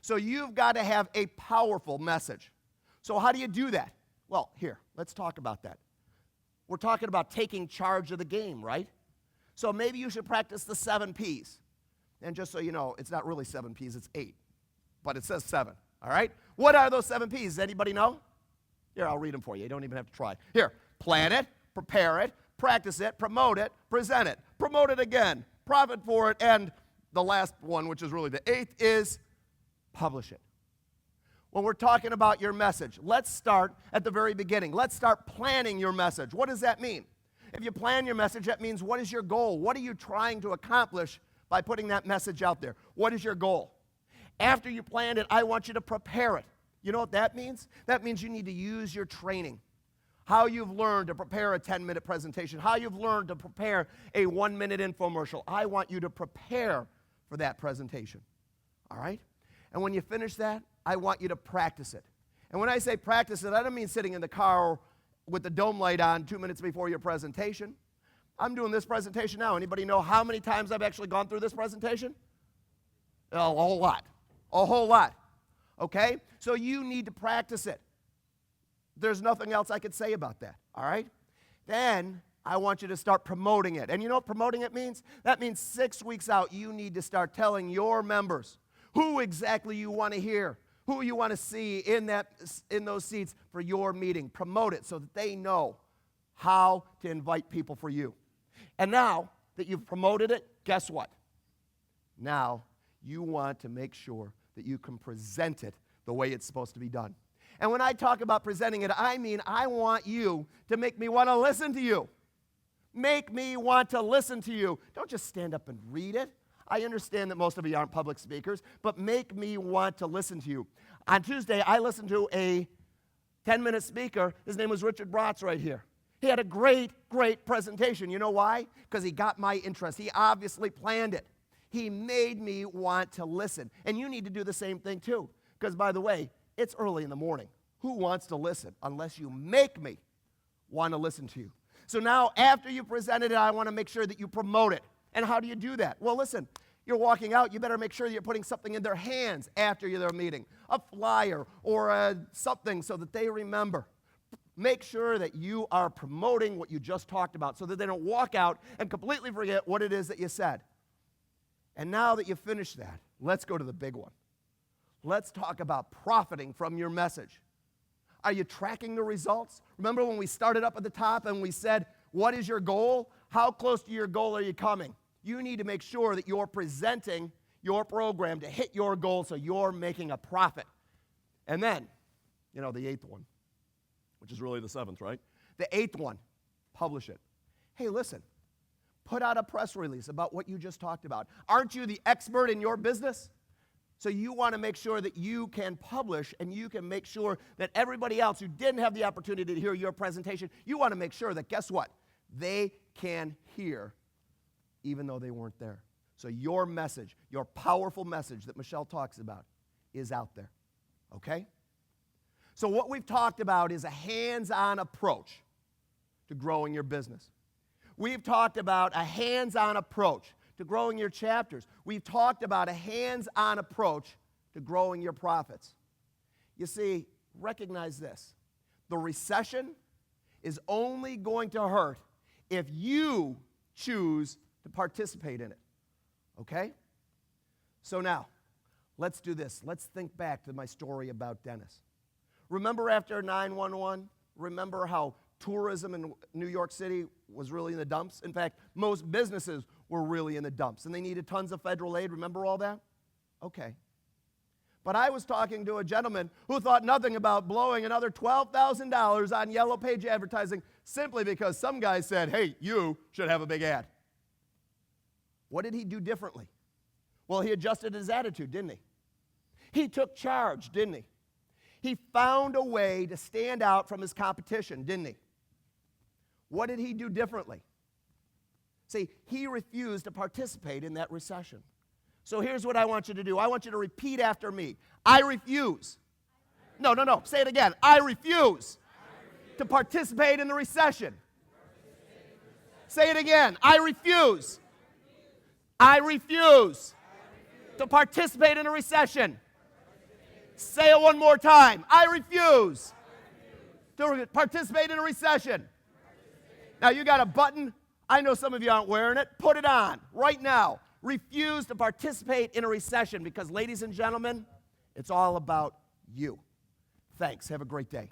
So you've got to have a powerful message. So how do you do that? Well, here, let's talk about that. We're talking about taking charge of the game, right? So maybe you should practice the 7 Ps. And just so you know, it's not really 7 Ps, it's 8. But it says 7, all right? What are those 7 Ps? Does anybody know? Here, I'll read them for you. You don't even have to try. Here, plan it, prepare it, practice it, promote it, present it, promote it again, profit for it, and the last one, which is really the 8th, is publish it. When we're talking about your message, let's start at the very beginning. Let's start planning your message. What does that mean? If you plan your message, that means what is your goal? What are you trying to accomplish by putting that message out there? What is your goal? After you plan it, I want you to prepare it. You know what that means? That means you need to use your training. How you've learned to prepare a 10-minute presentation, how you've learned to prepare a 1-minute infomercial. I want you to prepare for that presentation, all right? And when you finish that, I want you to practice it. And when I say practice it, I don't mean sitting in the car with the dome light on 2 minutes before your presentation. I'm doing this presentation now. Anybody know how many times I've actually gone through this presentation? A whole lot. A whole lot. Okay? So you need to practice it. There's nothing else I could say about that, all right? Then I want you to start promoting it. And you know what promoting it means? That means 6 weeks out, you need to start telling your members who exactly you want to hear, who you want to see in those seats for your meeting. Promote it so that they know how to invite people for you. And now that you've promoted it, guess what? Now you want to make sure that you can present it the way it's supposed to be done. And when I talk about presenting it, I mean I want you to make me want to listen to you. Make me want to listen to you. Don't just stand up and read it. I understand that most of you aren't public speakers, but make me want to listen to you. On Tuesday, I listened to a 10-minute speaker. His name was Richard Bratz right here. He had a great, great presentation. You know why? Because he got my interest. He obviously planned it. He made me want to listen. And you need to do the same thing too. Because, by the way, it's early in the morning. Who wants to listen unless you make me want to listen to you? So now, after you presented it, I want to make sure that you promote it. And how do you do that? Well, listen, you're walking out, you better make sure you're putting something in their hands after their meeting, a flyer or something so that they remember. Make sure that you are promoting what you just talked about so that they don't walk out and completely forget what it is that you said. And now that you've finished that, let's go to the big one. Let's talk about profiting from your message. Are you tracking the results? Remember when we started up at the top and we said, what is your goal? How close to your goal are you coming? You need to make sure that you're presenting your program to hit your goal so you're making a profit. And then, the 8th one, which is really the 7th, right? The 8th one, publish it. Hey, listen, put out a press release about what you just talked about. Aren't you the expert in your business? So you want to make sure that you can publish and you can make sure that everybody else who didn't have the opportunity to hear your presentation, you want to make sure that, guess what? They can hear even though they weren't there. So your message, your powerful message that Michelle talks about is out there, okay? So what we've talked about is a hands-on approach to growing your business. We've talked about a hands-on approach to growing your chapters. We've talked about a hands-on approach to growing your profits. You see, recognize this. The recession is only going to hurt if you choose to participate in it, okay? So now, let's do this. Let's think back to my story about Dennis. Remember after 9/11, remember how tourism in New York City was really in the dumps? In fact, most businesses were really in the dumps, and they needed tons of federal aid. Remember all that? Okay. But I was talking to a gentleman who thought nothing about blowing another $12,000 on Yellow Page advertising simply because some guy said, hey, you should have a big ad. What did he do differently? Well, he adjusted his attitude, didn't he? He took charge, didn't he? He found a way to stand out from his competition, didn't he? What did he do differently? See, he refused to participate in that recession. So here's what I want you to do. I want you to repeat after me. I refuse. No. Say it again. I refuse to participate in the recession. Say it again. I refuse. I refuse to participate in a recession. Say it one more time. I refuse to participate in a recession. Now, you got a button. I know some of you aren't wearing it. Put it on right now. Refuse to participate in a recession because, ladies and gentlemen, it's all about you. Thanks. Have a great day.